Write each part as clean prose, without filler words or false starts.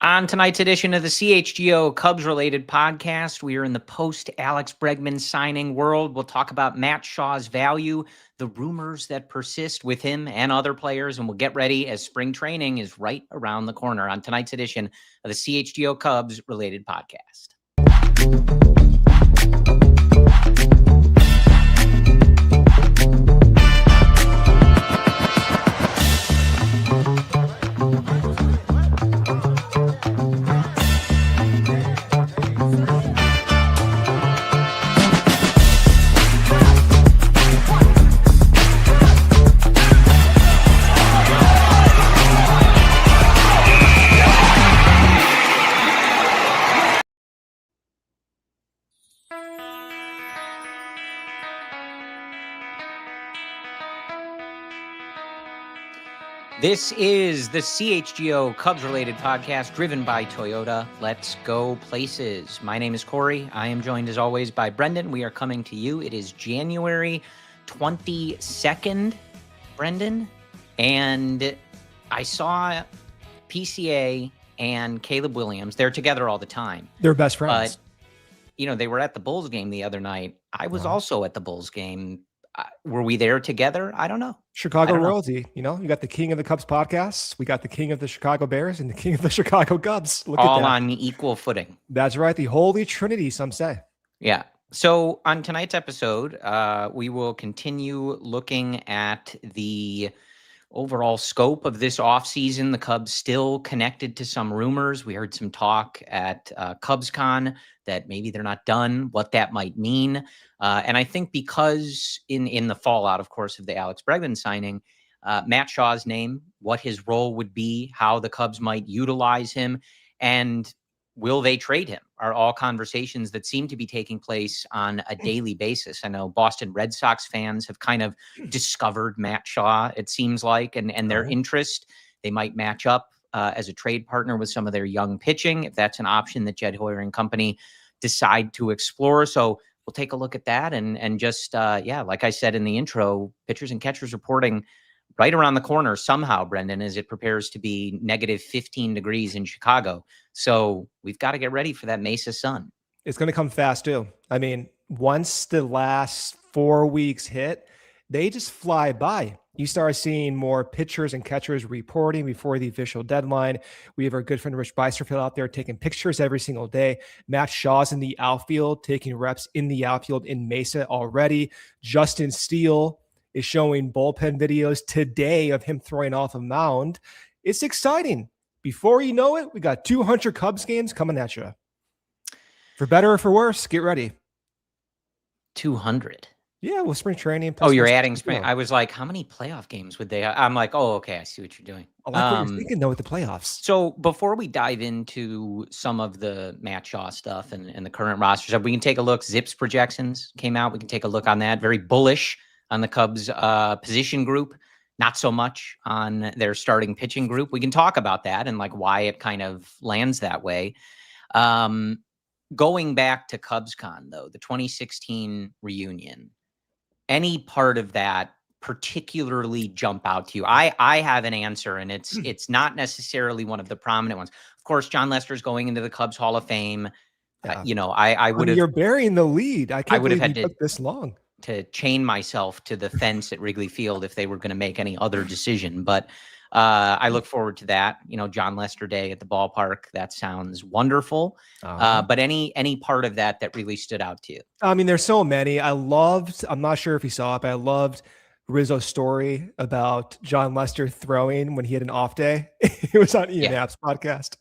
On tonight's edition of the CHGO Cubs related podcast, we are in the post Alex Bregman signing world. We'll talk about Matt Shaw's value, the rumors that persist with him and other players, and we'll get ready as spring training is right around the corner on tonight's edition of the CHGO Cubs related podcast. This is the CHGO Cubs-related podcast driven by Toyota. Let's go places. My name is Corey. I am joined, as always, by Brendan. We are coming to you. It is January 22nd, Brendan. And I saw PCA and Caleb Williams. They're together all the time. They're best friends. But, they were at the Bulls game the other night. I was also at the Bulls game. Were we there together? I don't know. Chicago royalty. You got the king of the Cubs podcasts. We got the king of the Chicago Bears and the king of the Chicago Cubs. Look all at that. On equal footing. That's right. The Holy Trinity, some say. Yeah. So on tonight's episode, we will continue looking at the overall scope of this offseason. The Cubs still connected to some rumors. We heard some talk at CubsCon that maybe they're not done, what that might mean. And I think because in the fallout, of course, of the Alex Bregman signing, Matt Shaw's name, what his role would be, how the Cubs might utilize him, and will they trade him, are all conversations that seem to be taking place on a daily basis. I know Boston Red Sox fans have kind of discovered Matt Shaw, it seems like, and their interest. They might match up as a trade partner with some of their young pitching, if that's an option that Jed Hoyer and company decide to explore. So we'll take a look at that and just, like I said in the intro, pitchers and catchers reporting right around the corner somehow, Brendan, as it prepares to be negative 15 degrees in Chicago. So we've got to get ready for that Mesa sun. It's going to come fast too. I mean, once the last 4 weeks hit, they just fly by. You start seeing more pitchers and catchers reporting before the official deadline. We have our good friend Rich Beisterfield out there taking pictures every single day. Matt Shaw's in the outfield, taking reps in the outfield in Mesa already. Justin Steele is showing bullpen videos today of him throwing off a mound. It's exciting. Before you know it, we got 200 Cubs games coming at you. For better or for worse, get ready. 200. Yeah, well, spring training. Oh, you're adding spring. I was like, how many playoff games would they? I'm like, oh, okay, I see what you're doing. I like what you're thinking, though, with the playoffs. So before we dive into some of the Matt Shaw stuff and the current roster stuff, we can take a look. Zips projections came out. We can take a look on that. Very bullish on the Cubs position group. Not so much on their starting pitching group. We can talk about that and like why it kind of lands that way. Going back to CubsCon, though, the 2016 reunion, any part of that particularly jump out to you? I have an answer, and it's not necessarily one of the prominent ones. Of course, John Lester's going into the Cubs Hall of Fame. Yeah. I would have. You're burying the lead. I can't believe it took this long to chain myself to the fence at Wrigley Field if they were going to make any other decision. But I look forward to that. John Lester Day at the ballpark. That sounds wonderful. But any part of that really stood out to you? I mean, there's so many. I'm not sure if you saw it, but I loved Rizzo's story about John Lester throwing when he had an off day. It was on Ian App's podcast.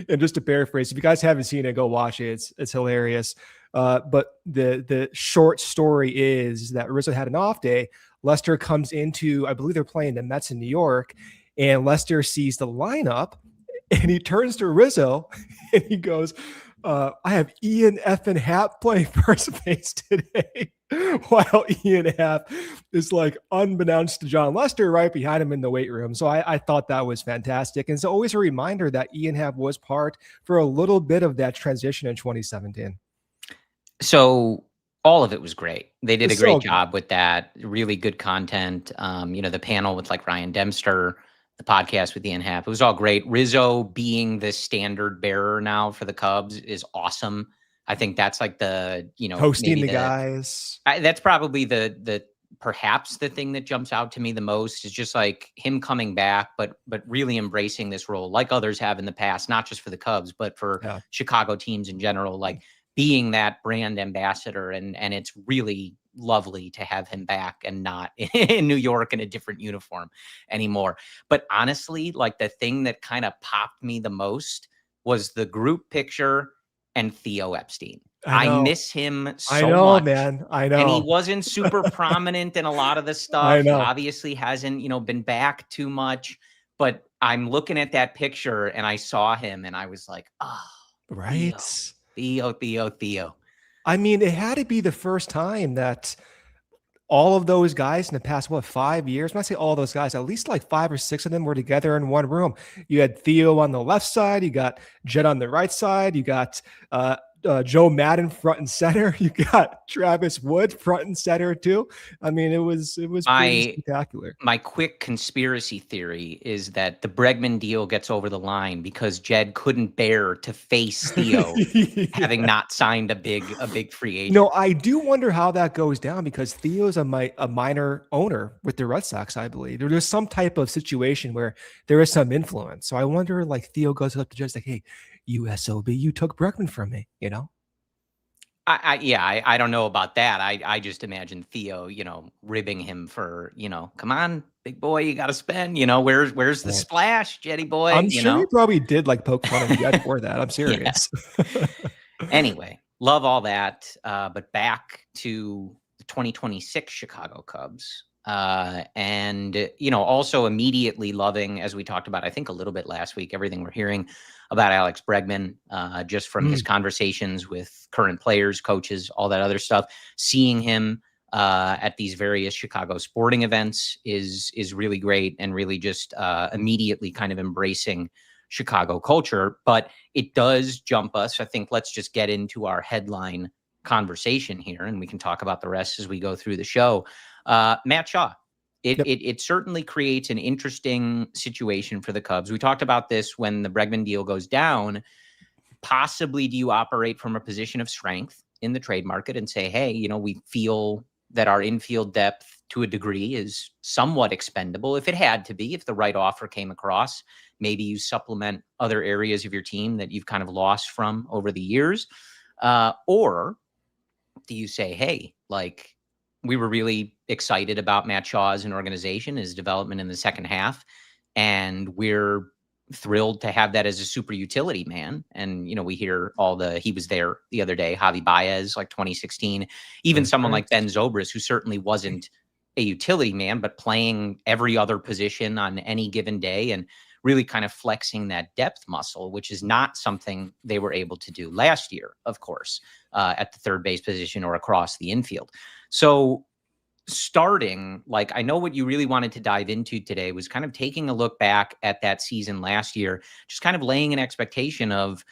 And just to paraphrase, if you guys haven't seen it, go watch it. It's hilarious. But the short story is that Rizzo had an off day. Lester comes into, I believe they're playing the Mets in New York, and Lester sees the lineup and he turns to Rizzo and he goes, I have Ian effing Happ playing first base today. While Ian Happ is like unbeknownst to John Lester right behind him in the weight room. So I thought that was fantastic. And it's always a reminder that Ian Happ was part for a little bit of that transition in 2017. So all of it was great. They did a great job with that. Really good content. The panel with like Ryan Dempster, the podcast with Ian Happ. It was all great. Rizzo being the standard bearer now for the Cubs is awesome. I think that's like the, hosting maybe the guys. That's probably the perhaps the thing that jumps out to me the most is just like him coming back, but really embracing this role like others have in the past, not just for the Cubs, but for Chicago teams in general, like being that brand ambassador. And it's really lovely to have him back and not in New York in a different uniform anymore. But honestly, like the thing that kind of popped me the most was the group picture and Theo Epstein. I miss him so much. Man. I know. And he wasn't super prominent in a lot of the stuff. He obviously hasn't, been back too much. But I'm looking at that picture and I saw him and I was like, oh, right. Theo. I mean, it had to be the first time that all of those guys in the past, 5 years, when I say all those guys, at least like 5 or 6 of them were together in one room. You had Theo on the left side, you got Jed on the right side, you got Joe Madden front and center, you got Travis Wood front and center too. I mean, it was pretty spectacular. My quick conspiracy theory is that the Bregman deal gets over the line because Jed couldn't bear to face Theo having not signed a big free agent. No, I do wonder how that goes down because Theo's a minor owner with the Red Sox, I believe. There's some type of situation where there is some influence. So I wonder, like, Theo goes up to Jed like, hey, you SOB, you took Bregman from me, I don't know about that. I just imagine Theo, ribbing him for, come on, big boy, you got to spend, where's the splash, Jetty boy? I'm sure he probably did like poke fun of Jed for that. I'm serious. Anyway, love all that. But back to the 2026 Chicago Cubs. And, also immediately loving, as we talked about, I think a little bit last week, everything we're hearing about Alex Bregman, just from his conversations with current players, coaches, all that other stuff. Seeing him at these various Chicago sporting events is really great and really just immediately kind of embracing Chicago culture. But it does jump us. I think let's just get into our headline conversation here, and we can talk about the rest as we go through the show. Matt Shaw. It certainly creates an interesting situation for the Cubs. We talked about this when the Bregman deal goes down. Possibly do you operate from a position of strength in the trade market and say, hey, we feel that our infield depth to a degree is somewhat expendable if it had to be, if the right offer came across. Maybe you supplement other areas of your team that you've kind of lost from over the years. Or do you say, hey, like, we were really excited about Matt Shaw as an organization, his development in the second half, and we're thrilled to have that as a super utility man. And, we hear he was there the other day, Javi Baez, like 2016, even someone like Ben Zobrist, who certainly wasn't a utility man, but playing every other position on any given day and really kind of flexing that depth muscle, which is not something they were able to do last year, of course, at the third base position or across the infield. So starting, like, I know what you really wanted to dive into today was kind of taking a look back at that season last year, just kind of laying an expectation of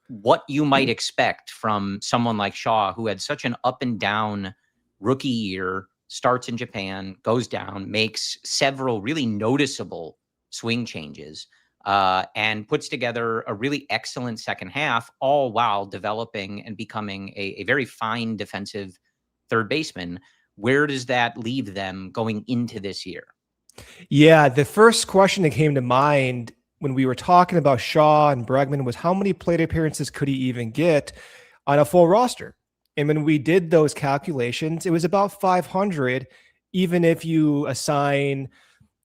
what you might expect from someone like Shaw, who had such an up and down rookie year, starts in Japan, goes down, makes several really noticeable swing changes, and puts together a really excellent second half, all while developing and becoming a very fine defensive third baseman. Where does that leave them going into this year? Yeah, the first question that came to mind when we were talking about Shaw and Bregman was how many plate appearances could he even get on a full roster? And when we did those calculations, it was about 500, even if you assign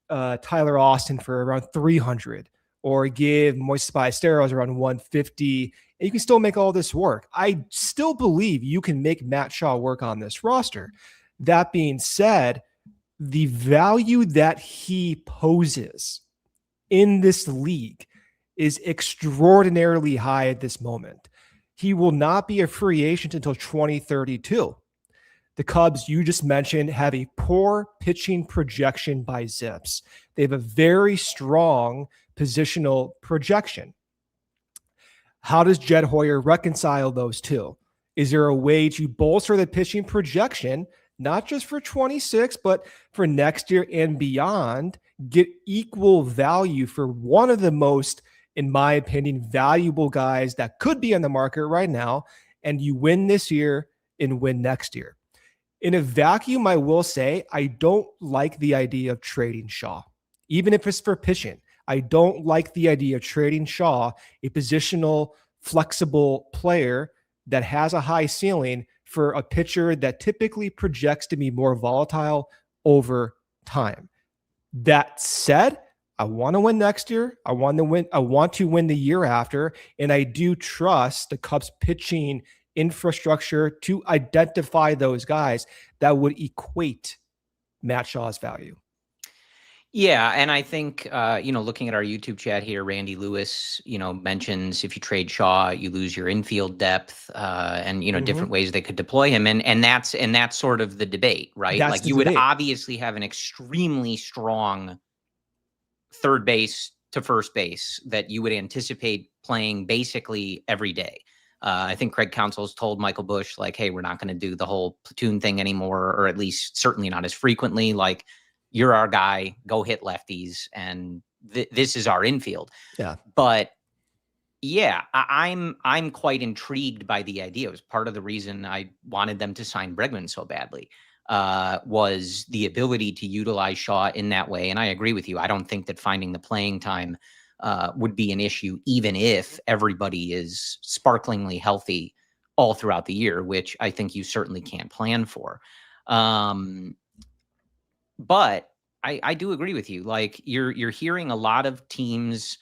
Tyler Austin for around 300 or give Moises Ballesteros around 150, and you can still make all this work. I still believe you can make Matt Shaw work on this roster. That being said, the value that he poses in this league is extraordinarily high at this moment. He will not be a free agent until 2032. The Cubs, you just mentioned, have a poor pitching projection by Zips. They have a very strong positional projection. How does Jed Hoyer reconcile those two? Is there a way to bolster the pitching projection not just for 26, but for next year and beyond, get equal value for one of the most, in my opinion, valuable guys that could be on the market right now. And you win this year and win next year. In a vacuum, I will say I don't like the idea of trading Shaw, even if it's for pitching. I don't like the idea of trading Shaw, a positional, flexible player that has a high ceiling, for a pitcher that typically projects to be more volatile over time. That said, I want to win next year. I want to win the year after. And I do trust the Cubs pitching infrastructure to identify those guys that would equate Matt Shaw's value. Yeah, and I think, looking at our YouTube chat here, Randy Lewis, mentions if you trade Shaw, you lose your infield depth, and different ways they could deploy him, and that's sort of the debate, right? That's like the you debate. would obviously have an extremely strong third base to first base that you would anticipate playing basically every day. I think Craig Counsell's told Michael Busch, like, hey, we're not going to do the whole platoon thing anymore, or at least certainly not as frequently. Like, you're our guy, go hit lefties, and this is our infield. Yeah. But yeah, I'm quite intrigued by the idea. It was part of the reason I wanted them to sign Bregman so badly, was the ability to utilize Shaw in that way. And I agree with you. I don't think that finding the playing time would be an issue, even if everybody is sparklingly healthy all throughout the year, which I think you certainly can't plan for. But I do agree with you. Like, you're hearing a lot of teams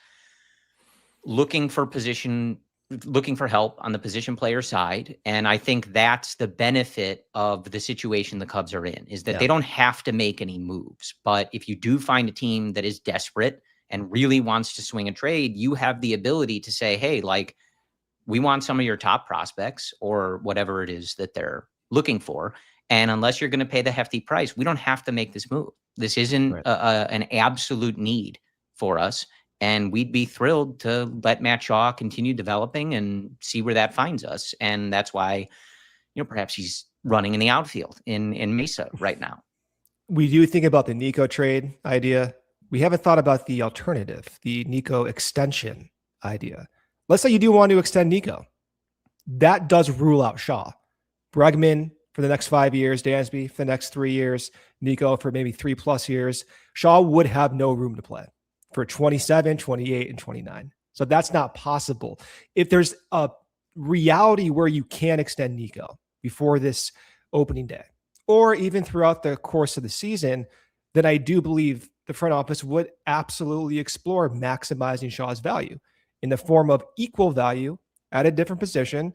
looking for help on the position player side. And I think that's the benefit of the situation the Cubs are in, is that they don't have to make any moves. But if you do find a team that is desperate and really wants to swing a trade, you have the ability to say, hey, like, we want some of your top prospects or whatever it is that they're looking for. And unless you're going to pay the hefty price, we don't have to make this move. This isn't an absolute need for us. And we'd be thrilled to let Matt Shaw continue developing and see where that finds us. And that's why, perhaps he's running in the outfield in Mesa right now. We do think about the Nico trade idea. We haven't thought about the alternative, the Nico extension idea. Let's say you do want to extend Nico. That does rule out Shaw. Bregman for the next 5 years, Dansby for the next 3 years, Nico for maybe 3+ years. Shaw would have no room to play for 27, 28, and 29. So that's not possible. If there's a reality where you can extend Nico before this opening day, or even throughout the course of the season, then I do believe the front office would absolutely explore maximizing Shaw's value in the form of equal value at a different position.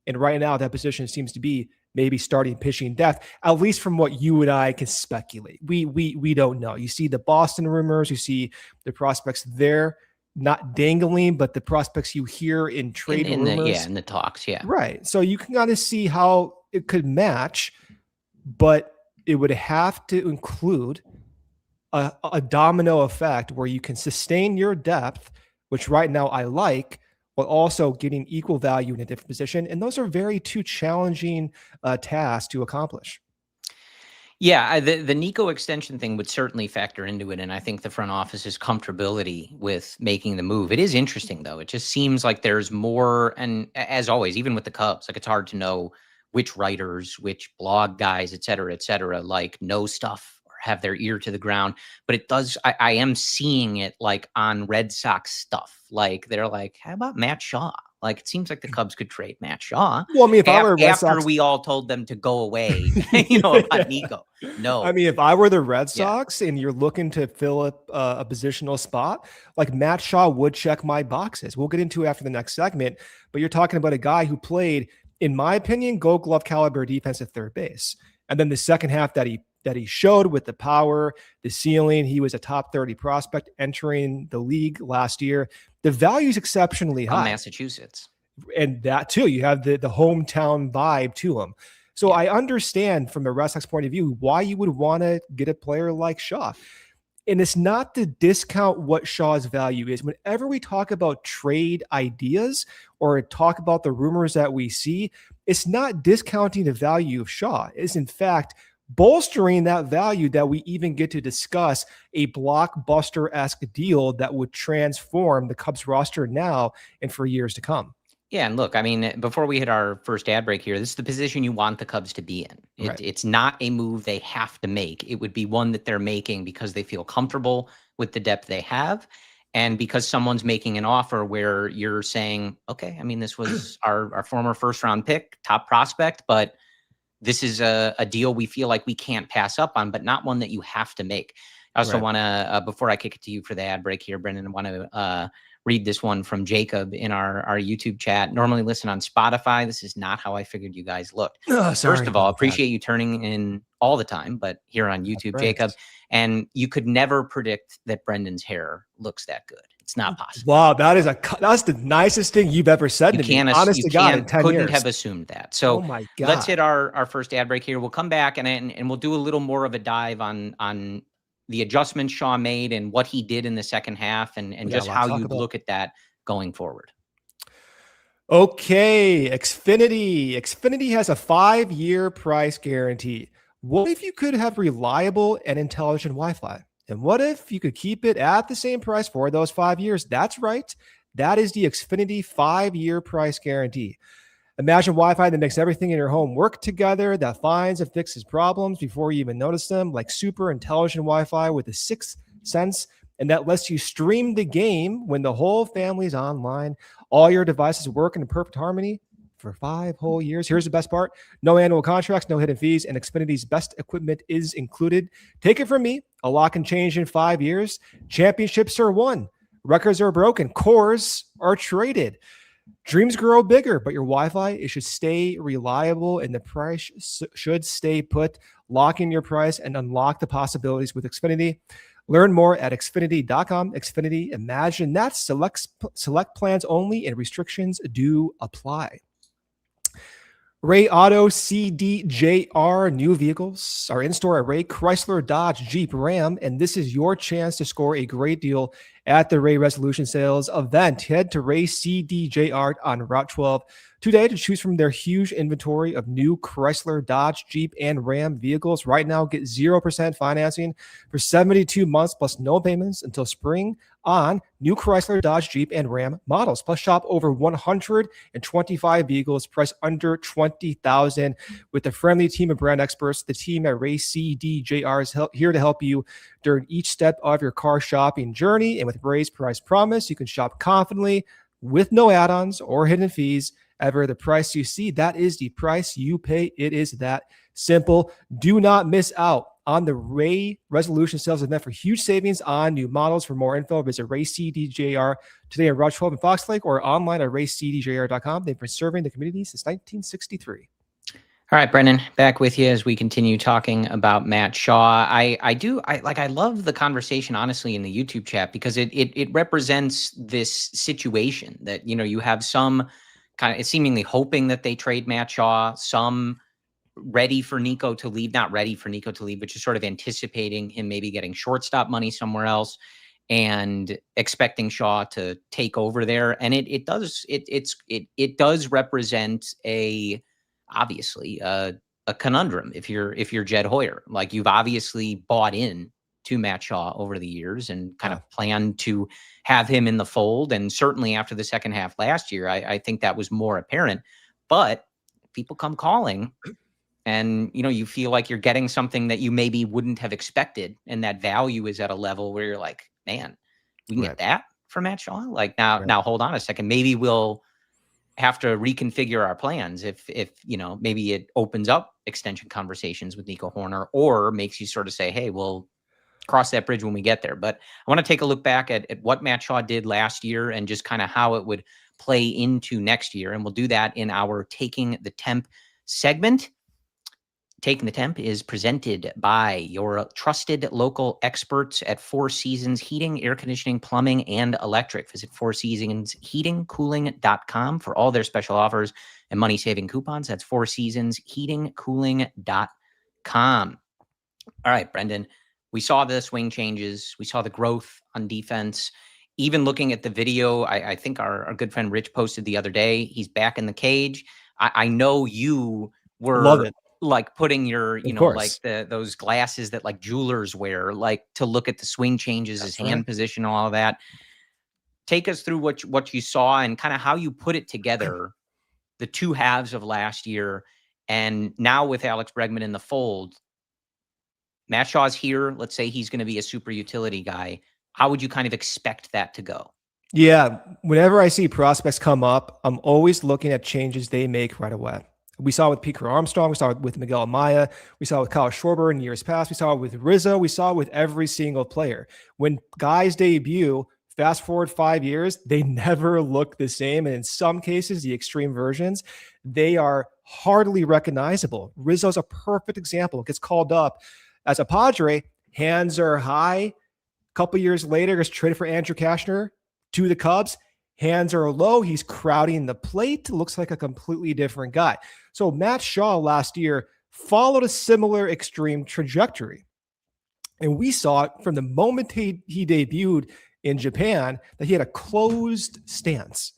And right now, that position seems to be maybe starting pitching depth, at least from what you and I can speculate. We don't know. You see the Boston rumors, you see the prospects there, not dangling, but the prospects you hear in trade rumors. In the talks, yeah. Right. So you can kind of see how it could match, but it would have to include a domino effect where you can sustain your depth, which right now I like, but also getting equal value in a different position. And those are very two challenging tasks to accomplish. Yeah, the Nico extension thing would certainly factor into it. And I think the front office's comfortability with making the move. It is interesting, though. It just seems like there's more. And as always, even with the Cubs, like, it's hard to know which writers, which blog guys, et cetera, like, know stuff or have their ear to the ground. But it does, I am seeing it, like, on Red Sox stuff. Like, they're like, how about Matt Shaw? Like, it seems like the Cubs could trade Matt Shaw. Well, I mean, if I were Red after Sox, we all told them to go away, about Nico. No. I mean, if I were the Red Sox and you're looking to fill up a positional spot, like, Matt Shaw would check my boxes. We'll get into it after the next segment, but you're talking about a guy who played, in my opinion, Gold Glove caliber defense at third base. And then the second half that he showed with the power, the ceiling, he was a top 30 prospect entering the league last year. The value is exceptionally high. Massachusetts. And that too, you have the hometown vibe to him. So I understand from the Red Sox point of view why you would want to get a player like Shaw. And it's not to discount what Shaw's value is. Whenever we talk about trade ideas or talk about the rumors that we see, it's not discounting the value of Shaw. It's in fact bolstering that value that we even get to discuss a blockbuster-esque deal that would transform the Cubs roster now and for years to come. Yeah, and look, I mean, before we hit our first ad break here, this is the position you want the Cubs to be in. Right. It's not a move they have to make. It would be one that they're making because they feel comfortable with the depth they have, and because someone's making an offer where you're saying, okay, I mean, this was our former first-round pick, top prospect, but this is a deal we feel like we can't pass up on, but not one that you have to make. I also want to, before I kick it to you for the ad break here, Brendan, I want to read this one from Jacob in our YouTube chat. Normally listen on Spotify. This is not how I figured you guys looked. First of all, appreciate you turning in all the time, but here on YouTube, Jacob, and you could never predict that Brendan's hair looks that good. It's not possible. Wow, that's the nicest thing you've ever said to me. Honest to God, in 10 years. Couldn't have assumed that. So let's hit our first ad break here. We'll come back and we'll do a little more of a dive on the adjustments Shaw made and what he did in the second half and just how you look at that going forward. Okay, Xfinity. Xfinity has a 5-year price guarantee. What if you could have reliable and intelligent Wi-Fi? And what if you could keep it at the same price for those 5 years? That's right. That is the Xfinity 5-year price guarantee. Imagine Wi-Fi that makes everything in your home work together, that finds and fixes problems before you even notice them, like super intelligent Wi-Fi with a 6th sense, and that lets you stream the game when the whole family's online. All your devices work in perfect harmony for 5 whole years. Here's the best part. No annual contracts, no hidden fees, and Xfinity's best equipment is included. Take it from me. A lot can change in 5 years. Championships are won. Records are broken. Cores are traded. Dreams grow bigger, but your Wi-Fi, it should stay reliable and the price should stay put. Lock in your price and unlock the possibilities with Xfinity. Learn more at Xfinity.com. Xfinity, imagine that. Select plans only and restrictions do apply. Ray Auto CDJR new vehicles are in store at Ray Chrysler, Dodge, Jeep, Ram, and this is your chance to score a great deal at the Ray Resolution Sales event. Head to Ray CDJR on Route 12 today to choose from their huge inventory of new Chrysler, Dodge, Jeep, and Ram vehicles. Right now, get 0% financing for 72 months plus no payments until spring on new Chrysler, Dodge, Jeep, and Ram models. Plus, shop over 125 vehicles priced under $20,000 with a friendly team of brand experts. The team at Ray CDJR is here to help you during each step of your car shopping journey. And with Ray's Price Promise, you can shop confidently with no add-ons or hidden fees. Ever the price you see, that is the price you pay. It is that simple. Do not miss out on the Ray Resolution Sales event for huge savings on new models. For more info, visit Ray CDJR today at Route 12 in Fox Lake or online at raycdjr.com. They've been serving the community since 1963. All right, Brendan, back with you as we continue talking about Matt Shaw. I love the conversation, honestly, in the YouTube chat because it represents this situation that, you know, you have some kind of seemingly hoping that they trade Matt Shaw, some ready for Nico to leave, not ready for Nico to leave, but just sort of anticipating him maybe getting shortstop money somewhere else and expecting Shaw to take over there. And it does represent obviously a conundrum if you're Jed Hoyer. Like, you've obviously bought in to Matt Shaw over the years and kind of planned to have him in the fold. And certainly after the second half last year, I think that was more apparent. But people come calling and, you know, you feel like you're getting something that you maybe wouldn't have expected. And that value is at a level where you're like, man, we can get that for Matt Shaw. Like, now hold on a second. Maybe we'll have to reconfigure our plans if you know, maybe it opens up extension conversations with Nico Horner or makes you sort of say, hey, we'll cross that bridge when we get there. But I want to take a look back at what Matt Shaw did last year and just kind of how it would play into next year. And we'll do that in our Taking the Temp segment. Taking the Temp is presented by your trusted local experts at Four Seasons Heating, Air Conditioning, Plumbing, and Electric. Visit fourseasonsheatingcooling.com for all their special offers and money-saving coupons. That's fourseasonsheatingcooling.com. All right, Brendan, we saw the swing changes. We saw the growth on defense. Even looking at the video, I think our good friend Rich posted the other day, he's back in the cage. I know you were... Love it. like putting your, Of like course. those glasses that like jewelers wear, like to look at the swing changes, his That's right. hand position, all of that. Take us through what you saw and kind of how you put it together, the two halves of last year, and now with Alex Bregman in the fold. Matt Shaw's here. Let's say he's going to be a super utility guy. How would you kind of expect that to go? Yeah, whenever I see prospects come up, I'm always looking at changes they make right away. We saw it with Pete Armstrong. We saw it with Miguel Amaya. We saw it with Kyle Schwarber in years past. We saw it with Rizzo. We saw it with every single player. When guys debut, fast forward 5 years, they never look the same. And in some cases, the extreme versions, they are hardly recognizable. Rizzo's a perfect example. Gets called up as a Padre, hands are high. A couple years later, gets traded for Andrew Cashner to the Cubs. Hands are low. He's crowding the plate. Looks like a completely different guy. So Matt Shaw last year followed a similar extreme trajectory. And we saw it from the moment he debuted in Japan that he had a closed stance.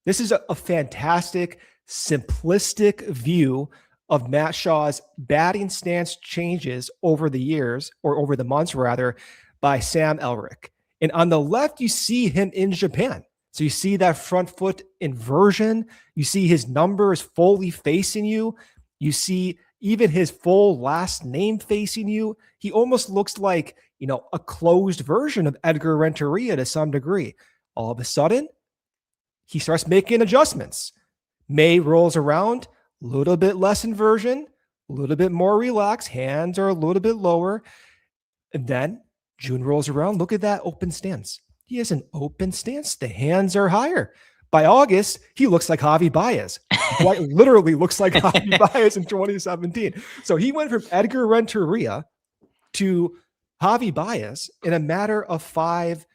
This is a fantastic, simplistic view of Matt Shaw's batting stance changes over the years, or over the months rather, by Sam Elrick. And on the left, you see him in Japan. So you see that front foot inversion. You see his numbers fully facing you. You see even his full last name facing you. He almost looks like, a closed version of Edgar Renteria to some degree. All of a sudden, he starts making adjustments. May rolls around, a little bit less inversion, a little bit more relaxed. Hands are a little bit lower. And then June rolls around. Look at that open stance. He has an open stance. The hands are higher. By August, he looks like Javi Baez. Quite literally looks like Javi Baez in 2017. So he went from Edgar Renteria to Javi Baez in a matter of 5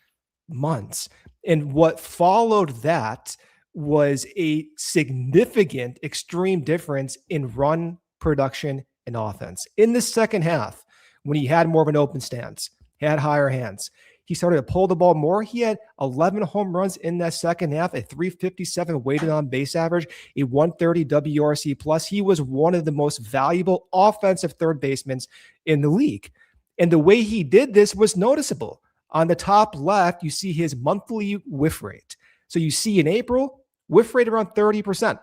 months. And what followed that was a significant extreme difference in run production and offense. In the second half, when he had more of an open stance, he had higher hands, he started to pull the ball more. He had 11 home runs in that second half, a 357 weighted on base average, a 130 WRC plus. He was one of the most valuable offensive third basemen in the league. And the way he did this was noticeable. On the top left, you see his monthly whiff rate. So you see in April, whiff rate around 30%.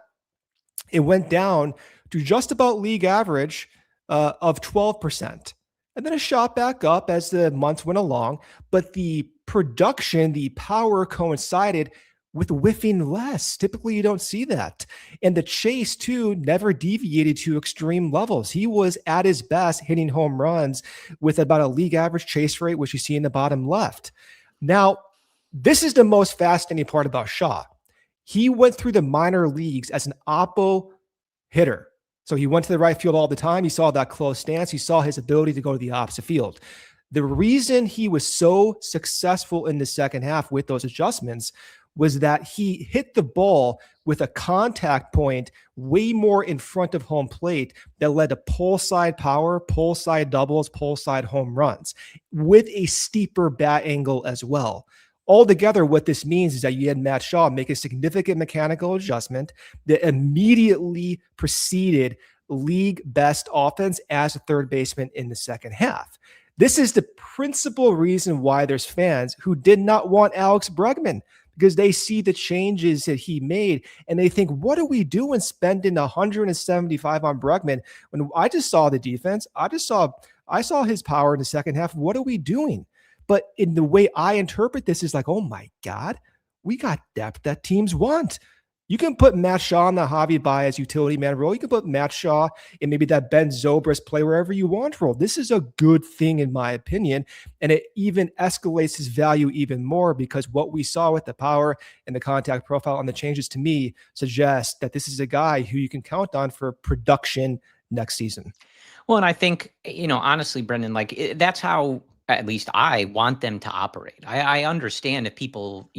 It went down to just about league average of 12%. And then it shot back up as the months went along. But the production, the power coincided with whiffing less. Typically, you don't see that. And the chase, too, never deviated to extreme levels. He was at his best hitting home runs with about a league average chase rate, which you see in the bottom left. Now, this is the most fascinating part about Shaw. He went through the minor leagues as an oppo hitter. So he went to the right field all the time. He saw that close stance. He saw his ability to go to the opposite field. The reason he was so successful in the second half with those adjustments was that he hit the ball with a contact point way more in front of home plate that led to pull side power, pull side doubles, pull side home runs with a steeper bat angle as well. Altogether, what this means is that you had Matt Shaw make a significant mechanical adjustment that immediately preceded league best offense as a third baseman in the second half. This is the principal reason why there's fans who did not want Alex Bregman, because they see the changes that he made and they think, what are we doing spending 175 on Bregman when I just saw the defense? I saw his power in the second half. What are we doing? But in the way I interpret this is like, oh my God, we got depth that teams want. You can put Matt Shaw in the Javi Baez utility man role. You can put Matt Shaw in maybe that Ben Zobrist play wherever you want role. This is a good thing in my opinion. And it even escalates his value even more because what we saw with the power and the contact profile and the changes to me suggest that this is a guy who you can count on for production next season. Well, and I think, honestly, Brendan, that's how at least I want them to operate. I understand if people,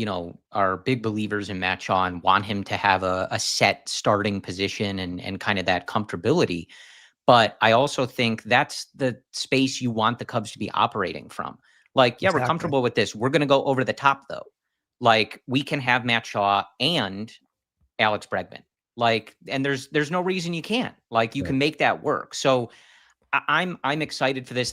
are big believers in Matt Shaw and want him to have a set starting position and kind of that comfortability. But I also think that's the space you want the Cubs to be operating from. Exactly. We're comfortable with this. We're going to go over the top, though. We can have Matt Shaw and Alex Bregman. Like, and there's no reason you can't. Like, you can make that work. So I'm excited for this.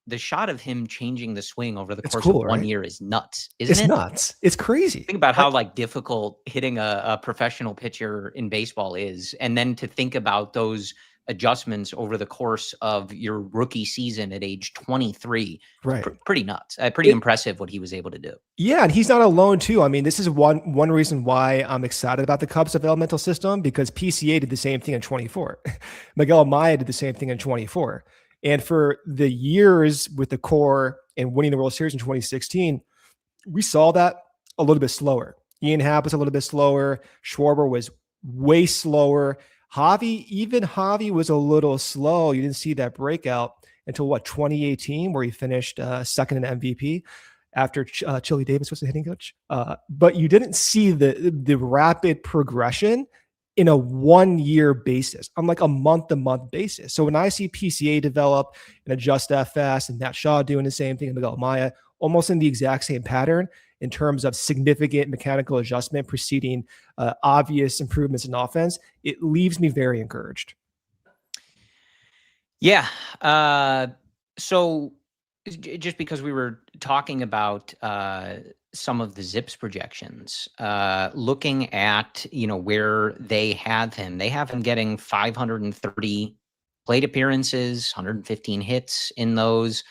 The shot of him changing the swing over the course of 1 year is nuts, isn't it? It's nuts. It's crazy. Think about how like difficult hitting a professional pitcher in baseball is, and then to think about those adjustments over the course of your rookie season at age 23, right? Pretty nuts. Pretty impressive what he was able to do. Yeah, and he's not alone too. I mean, this is one reason why I'm excited about the Cubs developmental system, because PCA did the same thing in 24. Miguel Amaya did the same thing in 24. And for the years with the core and winning the World Series in 2016, we saw that a little bit slower. Ian Happ was a little bit slower. Schwarber was way slower. Javi was a little slow. You didn't see that breakout until 2018, where he finished second in MVP after Chili Davis was the hitting coach. But you didn't see the rapid progression in a 1 year basis, on like a month-to-month basis. So when I see PCA develop and adjust that fast, and Matt Shaw doing the same thing, and Miguel Amaya almost in the exact same pattern in terms of significant mechanical adjustment preceding obvious improvements in offense, it leaves me very encouraged. Yeah. So just because we were talking about some of the Zips projections, looking at, where they have him getting 530 plate appearances, 115 hits in those,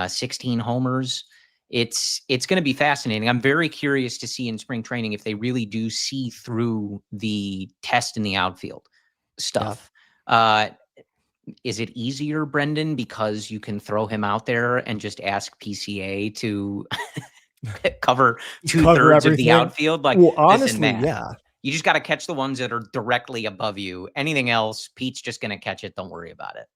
16 homers. It's going to be fascinating. I'm very curious to see in spring training if they really do see through the test in the outfield stuff. Yeah. Is it easier, Brendan, because you can throw him out there and just ask PCA to cover 2/3 of the outfield? Like, well, honestly, yeah. You just got to catch the ones that are directly above you. Anything else, Pete's just going to catch it. Don't worry about it.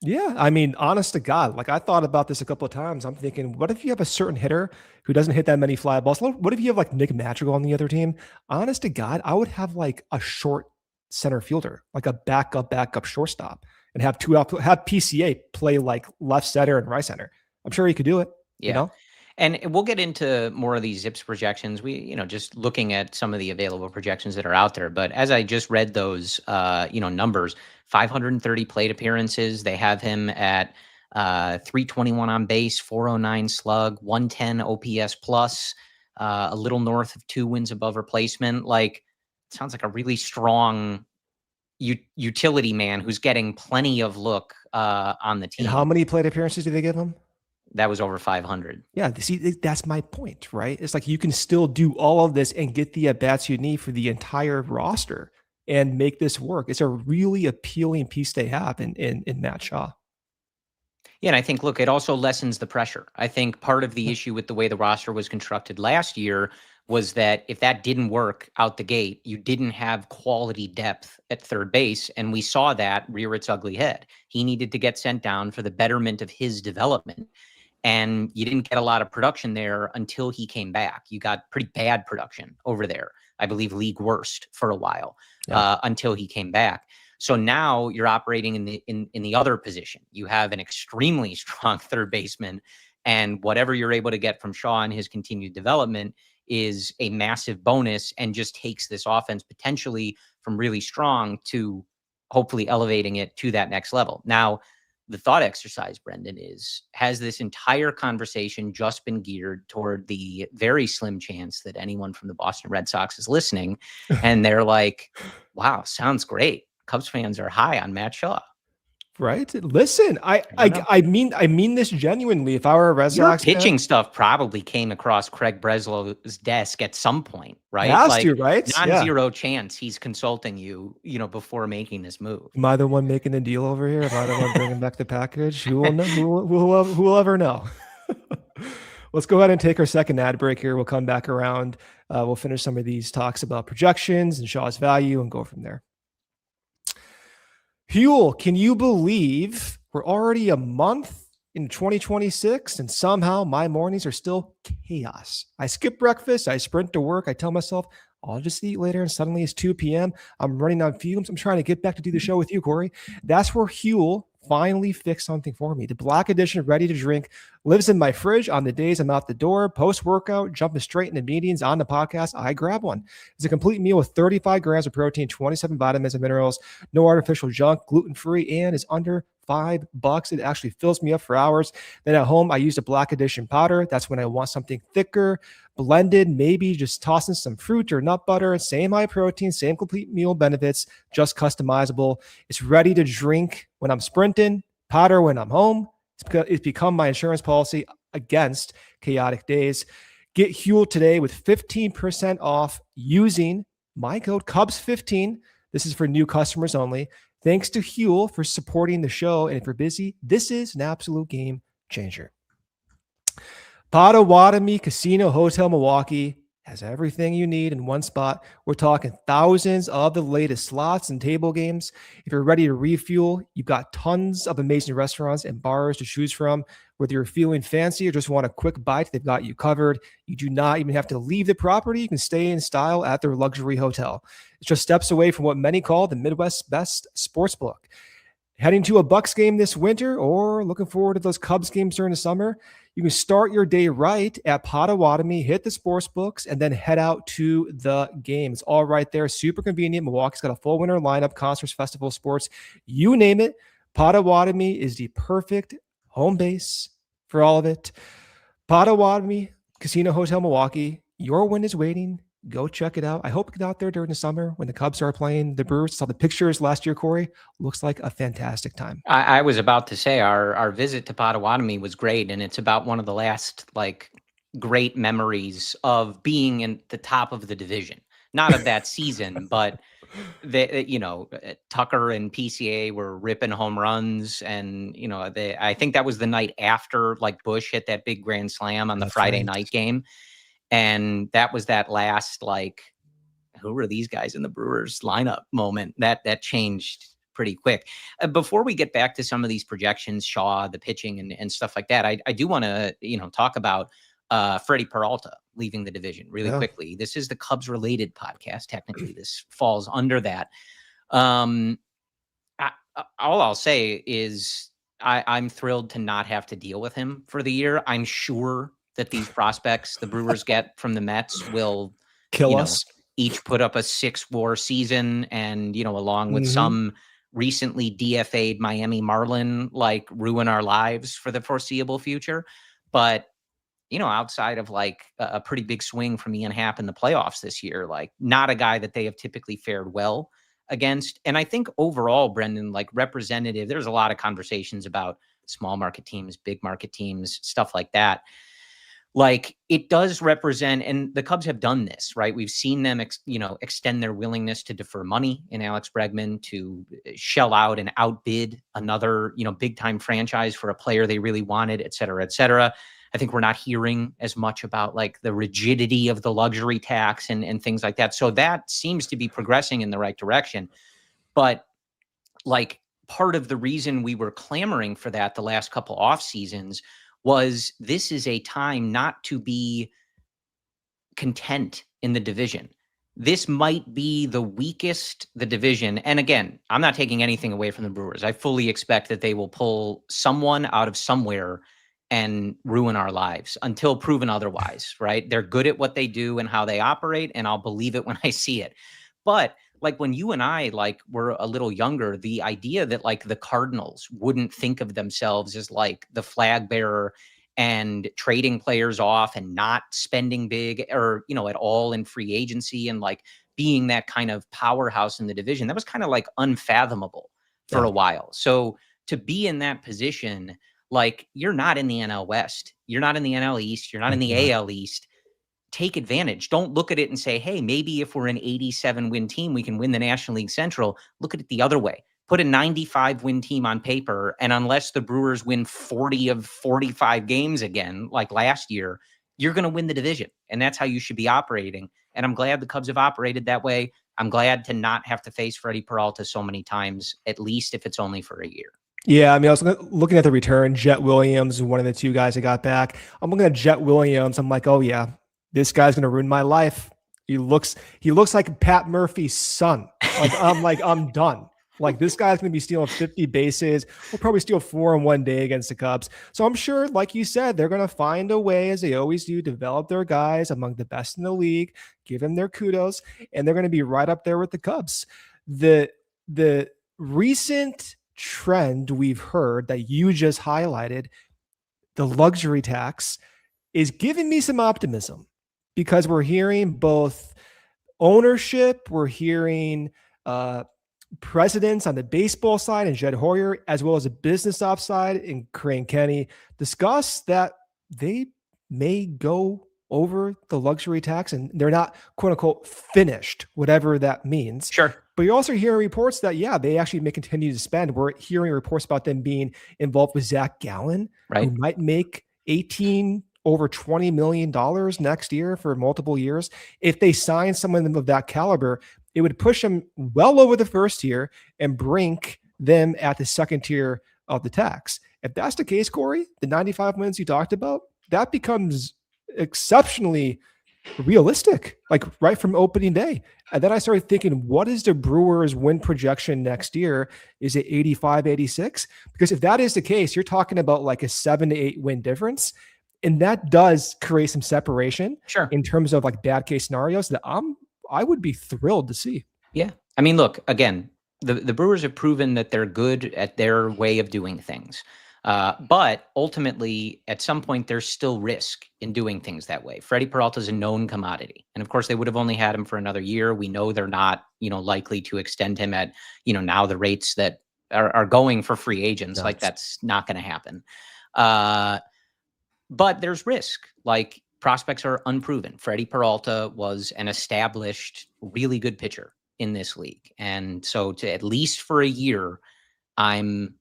Yeah, I mean, honest to God, like I thought about this a couple of times. I'm thinking, what if you have a certain hitter who doesn't hit that many fly balls? What if you have like Nick Madrigal on the other team? Honest to God, I would have like a short center fielder, like a backup shortstop, and have PCA play like left center and right center. I'm sure he could do it. Yeah. And we'll get into more of these Zips projections. We, just looking at some of the available projections that are out there. But as I just read those, numbers, 530 plate appearances. They have him at 321 on base, 409 slug, 110 OPS plus, a little north of 2 wins above replacement. Like, sounds like a really strong utility man who's getting plenty of look on the team. And how many plate appearances do they give him? That was over 500. Yeah, see, that's my point, right? It's like you can still do all of this and get the at-bats you need for the entire roster and make this work. It's a really appealing piece they have in Matt Shaw. Yeah, and I think, look, it also lessens the pressure. I think part of the issue with the way the roster was constructed last year was that if that didn't work out the gate, you didn't have quality depth at third base, and we saw that rear its ugly head. He needed to get sent down for the betterment of his development. And you didn't get a lot of production there until he came back. You got pretty bad production over there. I believe league worst for a while until he came back. So now you're operating in the other position. You have an extremely strong third baseman, and whatever you're able to get from Shaw and his continued development is a massive bonus and just takes this offense potentially from really strong to hopefully elevating it to that next level. Now, the thought exercise, Brendan, has this entire conversation just been geared toward the very slim chance that anyone from the Boston Red Sox is listening, and they're like, wow, sounds great. Cubs fans are high on Matt Shaw. Right. Listen, I mean this genuinely. If I were a Red Sox pitching stuff probably came across Craig Breslow's desk at some point, right? Right? Non-zero chance he's consulting you, before making this move. Am I the one making the deal over here? Am I the one bringing back the package? Who will know? Who will ever know? Let's go ahead and take our second ad break here. We'll come back around. We'll finish some of these talks about projections and Shaw's value and go from there. Huel, can you believe we're already a month in 2026 and somehow my mornings are still chaos? I skip breakfast, I sprint to work, I tell myself I'll just eat later, and suddenly it's 2 p.m. I'm running on fumes. I'm trying to get back to do the show with you, Corey. That's where Huel finally fixed something for me. The Black Edition ready to drink lives in my fridge on the days I'm out the door, post-workout, jumping straight into meetings, on the podcast, I grab one. It's a complete meal with 35 grams of protein, 27 vitamins and minerals, no artificial junk, gluten-free, and is under $5. It actually fills me up for hours. Then at home, I use the Black Edition powder. That's when I want something thicker, blended, maybe just tossing some fruit or nut butter. Same high protein, same complete meal benefits, just customizable. It's ready to drink when I'm sprinting, powder when I'm home. It's become my insurance policy against chaotic days. Get Huel today with 15% off using my code Cubs15. This is for new customers only. Thanks to Huel for supporting the show. And if you're busy, this is an absolute game changer. Potawatomi Casino Hotel Milwaukee has everything you need in one spot. We're talking thousands of the latest slots and table games. If you're ready to refuel, you've got tons of amazing restaurants and bars to choose from. Whether you're feeling fancy or just want a quick bite, they've got you covered. You do not even have to leave the property. You can stay in style at their luxury hotel. It's just steps away from what many call the Midwest's best sportsbook. Heading to a Bucks game this winter or looking forward to those Cubs games during the summer, you can start your day right at Potawatomi, hit the sports books, and then head out to the game. It's all right there. Super convenient. Milwaukee's got a full winter lineup, concerts, festival, sports, you name it. Potawatomi is the perfect home base for all of it. Potawatomi Casino Hotel Milwaukee. Your win is waiting. Go check it out. I hope you get out there during the summer when the Cubs are playing the Brewers. Saw the pictures last year, Corey. Looks like a fantastic time. I was about to say our visit to Potawatomi was great, and it's about one of the last great memories of being in the top of the division. Not of that season, but Tucker and PCA were ripping home runs, and I think that was the night after Bush hit that big grand slam on the Friday night game. And that was that last, who are these guys in the Brewers lineup moment that changed pretty quick. Before we get back to some of these projections, Shaw, the pitching and stuff like that, I do want to, talk about Freddy Peralta leaving the division really quickly. This is the Cubs related podcast. Technically, this falls under that. All I'll say is I'm thrilled to not have to deal with him for the year. I'm sure that these prospects the Brewers get from the Mets will kill us. Each put up a 6-WAR season, and along with some recently DFA'd Miami Marlin, ruin our lives for the foreseeable future. But outside of a pretty big swing from Ian Happ in the playoffs this year, not a guy that they have typically fared well against. And I think overall, Brendan, representative, there's a lot of conversations about small market teams, big market teams, stuff like that. It does represent, and the Cubs have done this, right? We've seen them, extend their willingness to defer money in Alex Bregman, to shell out and outbid another, big time franchise for a player they really wanted, et cetera, et cetera. I think we're not hearing as much about the rigidity of the luxury tax and things like that. So that seems to be progressing in the right direction. But part of the reason we were clamoring for that the last couple off seasons was this is a time not to be content in the division. This might be the weakest the division. And again, I'm not taking anything away from the Brewers. I fully expect that they will pull someone out of somewhere and ruin our lives until proven otherwise, right? They're good at what they do and how they operate, and I'll believe it when I see it. But when you and I were a little younger, the idea that the Cardinals wouldn't think of themselves as the flag bearer and trading players off and not spending big or, at all in free agency and being that kind of powerhouse in the division, that was kind of unfathomable for a while. So to be in that position, you're not in the NL West, you're not in the NL East, you're not in the AL East. Take advantage. Don't look at it and say, hey, maybe if we're an 87 win team, we can win the National League Central. Look at it the other way. Put a 95 win team on paper, and unless the Brewers win 40 of 45 games again, like last year, you're going to win the division. And that's how you should be operating. And I'm glad the Cubs have operated that way. I'm glad to not have to face Freddy Peralta so many times, at least if it's only for a year. Yeah, I mean, I was looking at the return. Jet Williams, one of the two guys that got back. I'm looking at Jet Williams. I'm like, oh yeah, this guy's going to ruin my life. He looks like Pat Murphy's son. I'm done. Like, this guy's going to be stealing 50 bases. We'll probably steal 4 in one day against the Cubs. So I'm sure, like you said, they're going to find a way, as they always do, develop their guys among the best in the league, give them their kudos, and they're going to be right up there with the Cubs. The recent trend we've heard that you just highlighted, the luxury tax, is giving me some optimism, because we're hearing both ownership, we're hearing presidents on the baseball side and Jed Hoyer, as well as a business ops side in Crane Kenny, discuss that they may go over the luxury tax, and they're not, quote unquote, finished, whatever that means. Sure. But you're also hearing reports that, yeah, they actually may continue to spend. We're hearing reports about them being involved with Zac Gallen, right, who might make over $20 million next year for multiple years. If they sign someone of that caliber, it would push them well over the first tier and bring them at the second tier of the tax. If that's the case, Corey, the 95 wins you talked about, that becomes exceptionally realistic, like right from opening day. And then I started thinking, what is the Brewers win projection next year? Is it 85, 86? Because if that is the case, you're talking about like a 7 to 8 win difference. And that does create some separation in terms of like bad case scenarios that I would be thrilled to see. Yeah. I mean, look, again, the Brewers have proven that they're good at their way of doing things. But ultimately, at some point, there's still risk in doing things that way. Freddy Peralta is a known commodity. And of course, they would have only had him for another year. We know they're not, likely to extend him at, now the rates that are going for free agents. Like, that's not going to happen. But there's risk. Like, prospects are unproven. Freddy Peralta was an established, really good pitcher in this league. And so to at least for a year, I'm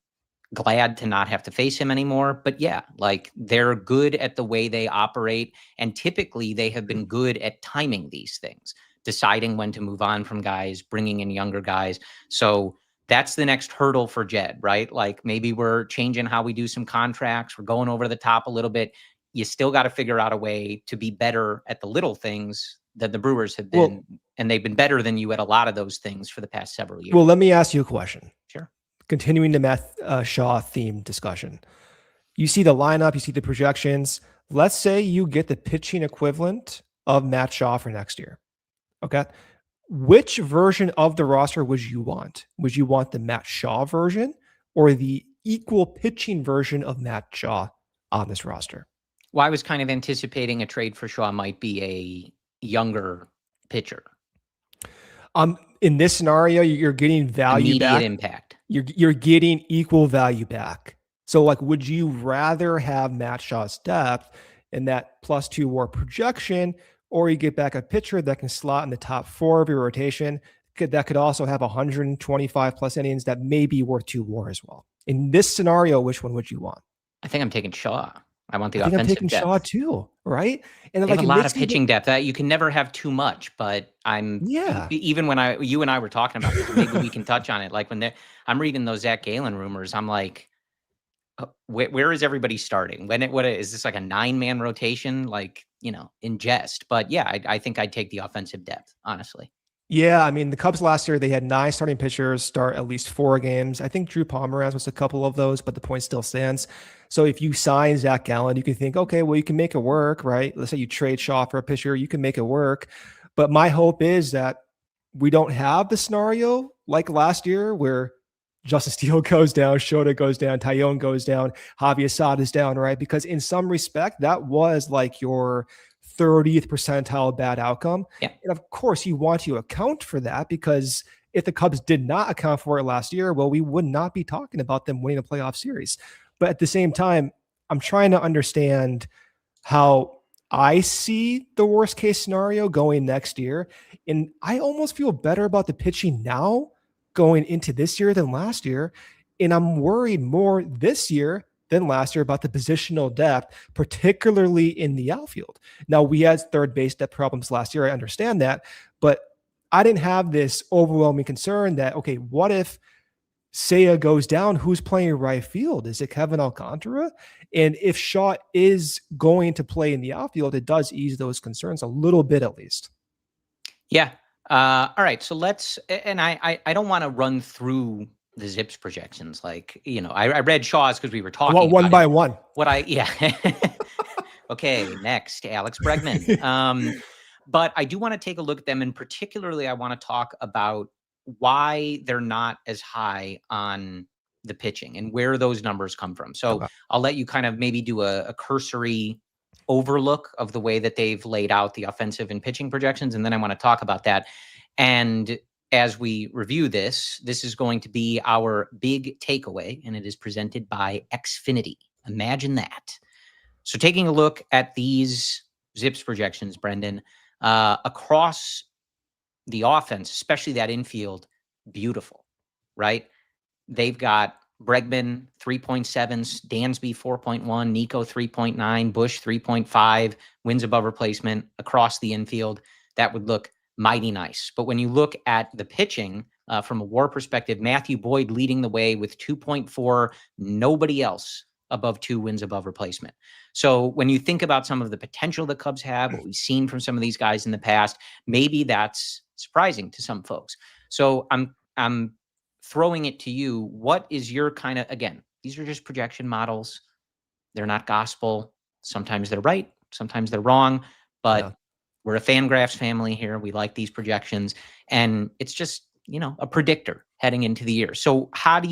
glad to not have to face him anymore. But yeah, like, they're good at the way they operate. And typically they have been good at timing these things, deciding when to move on from guys, bringing in younger guys. So that's the next hurdle for Jed, right? Like, maybe we're changing how we do some contracts. We're going over the top a little bit. You still got to figure out a way to be better at the little things that the Brewers have been. And they've been better than you at a lot of those things for the past several years. Well, let me ask you a question. Sure. Continuing the Matt Shaw theme discussion. You see the lineup, you see the projections. Let's say you get the pitching equivalent of Matt Shaw for next year. Okay. Which version of the roster would you want? Would you want the Matt Shaw version or the equal pitching version of Matt Shaw on this roster? Well, I was kind of anticipating a trade for Shaw might be a younger pitcher. In this scenario, you're getting value back. Immediate impact. You're getting equal value back. So, like, would you rather have Matt Shaw's depth and that +2 WAR projection, or you get back a pitcher that can slot in the top 4 of your rotation that could also have 125 plus innings that may be worth 2 WAR as well? In this scenario, which one would you want? I think I'm taking Shaw. I want the offensive offensive I'm taking depth. Shaw too, right? And they have a lot of pitching depth. You can never have too much, but even when you and I were talking about this, maybe we can touch on it. Like, when I'm reading those Zac Gallen rumors, I'm like, where is everybody starting? What is this, like a 9-man rotation? Like, in jest. But yeah, I think I'd take the offensive depth, honestly. Yeah, I mean, the Cubs last year, they had 9 starting pitchers start at least 4 games. I think Drew Pomeranz was a couple of those, but the point still stands. So if you sign Zac Gallen, you can think, okay, well, you can make it work, right? Let's say you trade Shaw for a pitcher, you can make it work. But my hope is that we don't have the scenario like last year where Justin Steele goes down, Shota goes down, Tyone goes down, Javi Assad is down, right? Because in some respect, that was like your 30th percentile bad outcome. Yeah. And of course, you want to account for that, because if the Cubs did not account for it last year, well, we would not be talking about them winning a playoff series. But at the same time, I'm trying to understand how I see the worst case scenario going next year. And I almost feel better about the pitching now going into this year than last year. And I'm worried more this year than last year about the positional depth, particularly in the outfield. Now, we had third base depth problems last year. I understand that, but I didn't have this overwhelming concern that, okay, what if Seiya goes down? Who's playing right field? Is it Kevin Alcantara? And if Shaw is going to play in the outfield, it does ease those concerns a little bit, at least. Yeah. All right, so let's, and I don't want to run through the Zips projections. Like, I read Shaw's because we were I want talking one about it. by one. Yeah. Okay, next, Alex Bregman. But I do want to take a look at them, and particularly I want to talk about why they're not as high on the pitching and where those numbers come from. So Okay. I'll let you kind of maybe do a cursory overlook of the way that they've laid out the offensive and pitching projections, and then I want to talk about that. And as we review this is going to be our big takeaway, and it is presented by Xfinity. Imagine that. So taking a look at these Zips projections, Brendan, across the offense, especially that infield, beautiful, right? They've got Bregman 3.7, Dansby 4.1, Nico 3.9, Bush 3.5, wins above replacement across the infield. That would look mighty nice. But when you look at the pitching from a WAR perspective, Matthew Boyd leading the way with 2.4, nobody else above 2 wins above replacement. So when you think about some of the potential the Cubs have, what we've seen from some of these guys in the past, maybe that's surprising to some folks. So I'm throwing it to you. What is your kind of, again, these are just projection models. They're not gospel. Sometimes they're right, sometimes they're wrong, but we're a Fangraphs family here. We like these projections, and it's just, a predictor heading into the year. So how do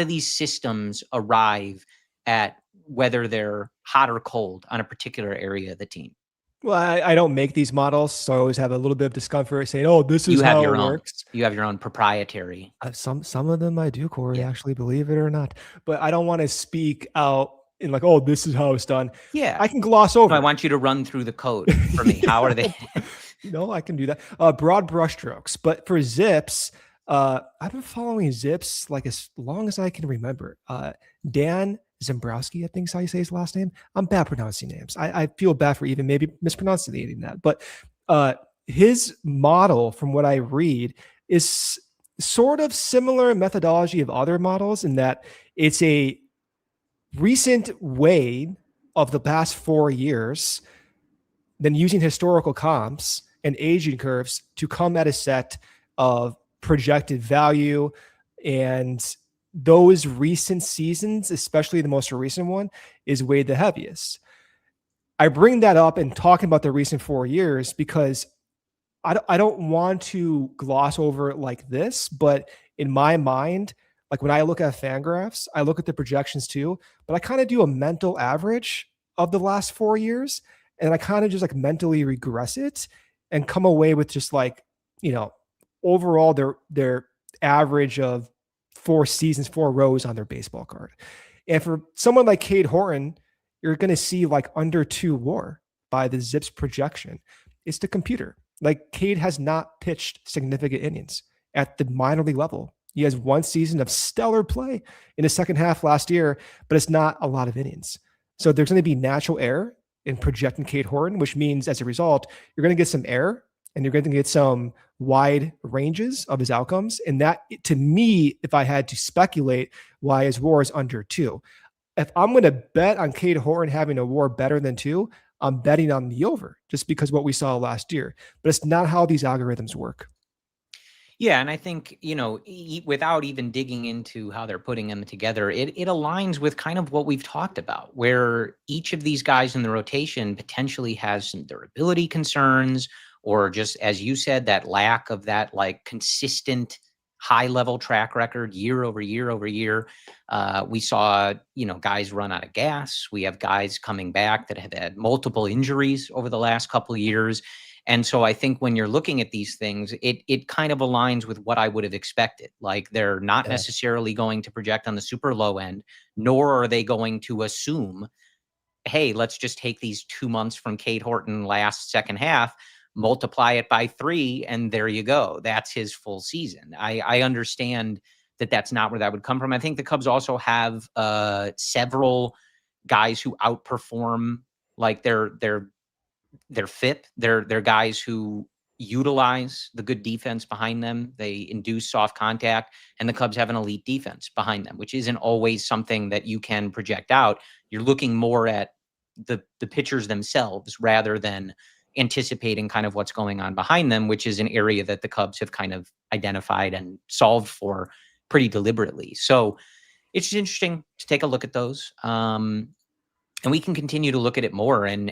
these systems arrive at whether they're hot or cold on a particular area of the team? Well, I don't make these models, so I always have a little bit of discomfort saying, "Oh, this is how it works." You have your own proprietary. Some of them I do, Corey, Yeah. actually, believe it or not. But I don't want to speak out in like, "Oh, this is how it's done." Yeah. I can gloss over. No, I want you to run through the code for me. How are they? I can do that. Broad brushstrokes. But for Zips, I've been following Zips like as long as I can remember. Dan Zembrowski, I think is how you say his last name. I'm bad pronouncing names. I feel bad for even maybe mispronouncing that. But his model, from what I read, is sort of similar methodology of other models in that it's a recent way of the past 4 years, then using historical comps and aging curves to come at a set of projected value. And those recent seasons, especially the most recent one, is weighed the heaviest. I bring that up and talking about the recent 4 years because I don't want to gloss over it like this, but in my mind, like when I look at Fangraphs, I look at the projections too, but I kind of do a mental average of the last 4 years, and I kind of just like mentally regress it and come away with just like, overall their average of 4 seasons, 4 rows on their baseball card. And for someone like Cade Horton, you're going to see like under 2 WAR by the Zips projection. It's the computer. Like Cade has not pitched significant innings at the minor league level. He has 1 season of stellar play in the second half last year, but it's not a lot of innings. So there's going to be natural error in projecting Cade Horton, which means as a result, you're going to get some error and you're going to get some wide ranges of his outcomes. And that, to me, if I had to speculate why his WAR is under 2, if I'm going to bet on Cade Horton having a WAR better than 2, I'm betting on the over just because what we saw last year. But it's not how these algorithms work. Yeah, and I think, without even digging into how they're putting them together, it aligns with kind of what we've talked about, where each of these guys in the rotation potentially has some durability concerns, or just, as you said, that lack of that like consistent high level track record year over year over year. We saw, guys run out of gas. We have guys coming back that have had multiple injuries over the last couple of years. And so I think when you're looking at these things, it kind of aligns with what I would have expected. Like they're not necessarily going to project on the super low end, nor are they going to assume, hey, let's just take these 2 months from Cade Horton last second half, multiply it by 3, and there you go. That's his full season. I understand that that's not where that would come from. I think the Cubs also have several guys who outperform like their FIP. They're guys who utilize the good defense behind them. They induce soft contact, and the Cubs have an elite defense behind them, which isn't always something that you can project out. You're looking more at the pitchers themselves rather than anticipating kind of what's going on behind them, which is an area that the Cubs have kind of identified and solved for pretty deliberately. So it's interesting to take a look at those. And we can continue to look at it more. And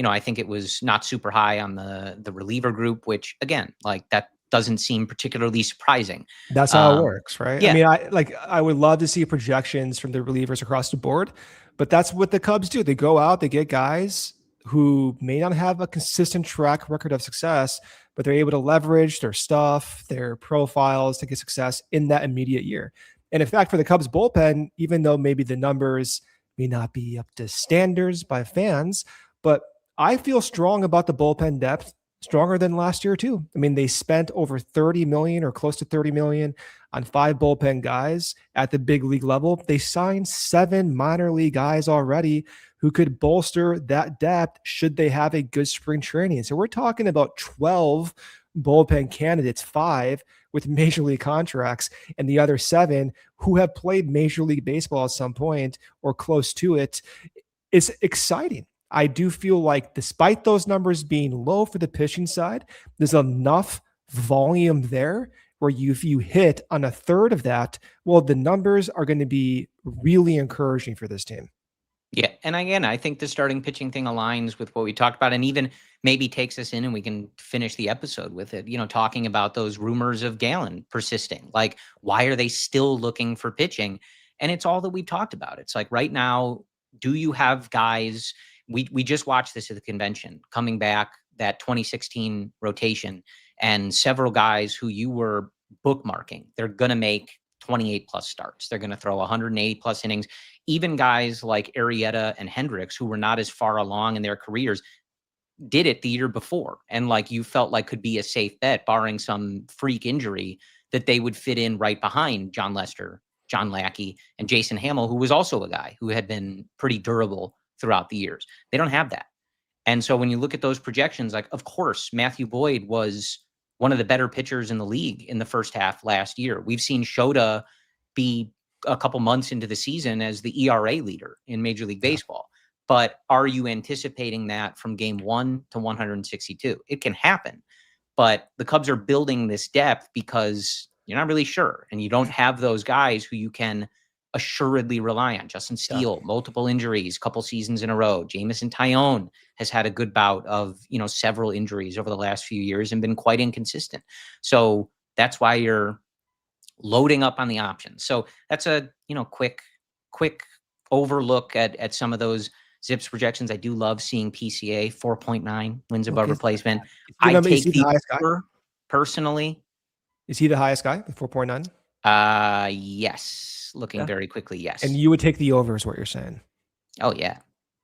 I think it was not super high on the reliever group, which again, like that doesn't seem particularly surprising. That's how it works, right? Yeah. I mean, I would love to see projections from the relievers across the board, but that's what the Cubs do. They go out, they get guys who may not have a consistent track record of success, but they're able to leverage their stuff, their profiles to get success in that immediate year. And in fact, for the Cubs bullpen, even though maybe the numbers may not be up to standards by fans, but I feel strong about the bullpen depth, stronger than last year too. I mean, they spent over 30 million or close to 30 million on 5 bullpen guys at the big league level. They signed 7 minor league guys already who could bolster that depth should they have a good spring training. So we're talking about 12 bullpen candidates, 5 with major league contracts, and the other 7 who have played Major League Baseball at some point or close to it. It's exciting. I do feel like despite those numbers being low for the pitching side, there's enough volume there where if you hit on a third of that, well, the numbers are going to be really encouraging for this team. Yeah. And again, I think the starting pitching thing aligns with what we talked about, and even maybe takes us in and we can finish the episode with it, talking about those rumors of Gallen persisting. Like, why are they still looking for pitching? And it's all that we've talked about. It's like right now, do you have guys? We just watched this at the convention, coming back, that 2016 rotation, and several guys who you were bookmarking, they're going to make 28 plus starts. They're going to throw 180 plus innings. Even guys like Arrieta and Hendricks, who were not as far along in their careers, did it the year before. And like you felt like could be a safe bet, barring some freak injury, that they would fit in right behind John Lester, John Lackey, and Jason Hamill, who was also a guy who had been pretty durable throughout the years. They don't have that. And so when you look at those projections, like, of course, Matthew Boyd was one of the better pitchers in the league in the first half last year. We've seen Shota be a couple months into the season as the ERA leader in Major League Baseball. But are you anticipating that from game 1 to 162? It can happen, but the Cubs are building this depth because you're not really sure, and you don't have those guys who you can assuredly rely on. Justin Steele, multiple injuries, couple seasons in a row. Jamison Tyone has had a good bout of, several injuries over the last few years and been quite inconsistent. So that's why you're loading up on the options. So that's a, quick overlook at some of those Zips projections. I do love seeing PCA 4.9 wins above replacement. I take the over personally. Is he the highest guy, 4.9? Yes. Looking very quickly, yes. And you would take the over is what you're saying. Oh, yeah.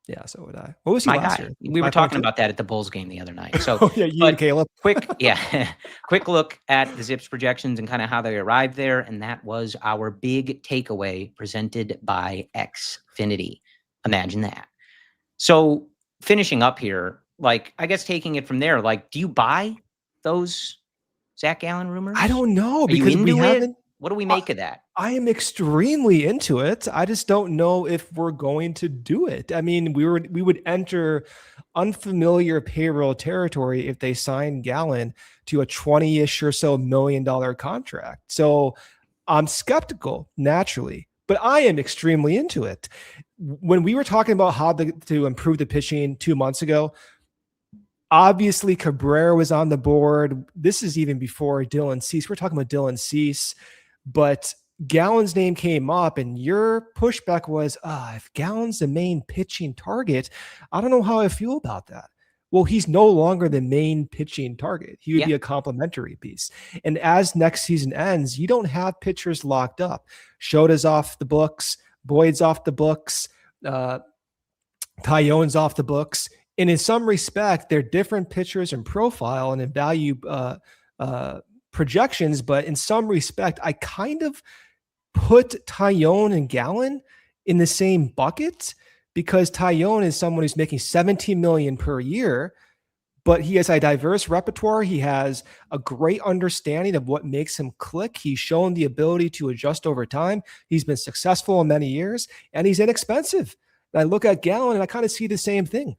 Yeah, so would I. What was he last year? We were talking about that at the Bulls game the other night. So you and Caleb. quick look at the Zips projections and kind of how they arrived there. And that was our big takeaway presented by Xfinity. Imagine that. So finishing up here, like, I guess taking it from there, like, do you buy those Zac Gallen rumors? I don't know. Because we haven't. What do we make of that? I am extremely into it. I just don't know if we're going to do it. I mean, we would enter unfamiliar payroll territory if they signed Gallen to a 20-ish or so $1 million contract. So I'm skeptical naturally, but I am extremely into it. When we were talking about how to improve the pitching 2 months ago, obviously Cabrera was on the board. This is even before Dylan Cease. We're talking about Dylan Cease. But Gallen's name came up, and your pushback was, if Gallen's the main pitching target, I don't know how I feel about that. Well, he's no longer the main pitching target. He would be a complementary piece. And as next season ends, you don't have pitchers locked up. Shota's off the books. Boyd's off the books. Tyone's off the books. And in some respect, they're different pitchers in profile and in value projections, but in some respect, I kind of put Tyone and Gallen in the same bucket because Tyone is someone who's making $17 million per year, but he has a diverse repertoire. He has a great understanding of what makes him click. He's shown the ability to adjust over time. He's been successful in many years, and he's inexpensive. And I look at Gallen and I kind of see the same thing.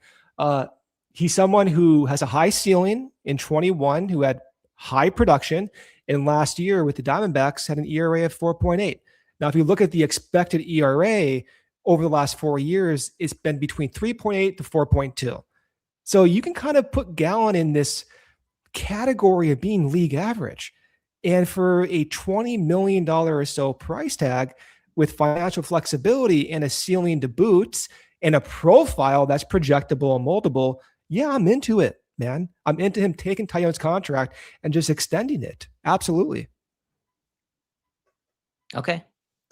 he's someone who has a high ceiling in 21, who had high production, and last year with the Diamondbacks had an ERA of 4.8. Now, if you look at the expected ERA over the last 4 years, it's been between 3.8 to 4.2. So you can kind of put Gallen in this category of being league average. And for a $20 million or so price tag with financial flexibility and a ceiling to boot and a profile that's projectable and moldable, yeah, I'm into it, man. I'm into him taking Taillon's contract and just extending it. Absolutely. Okay.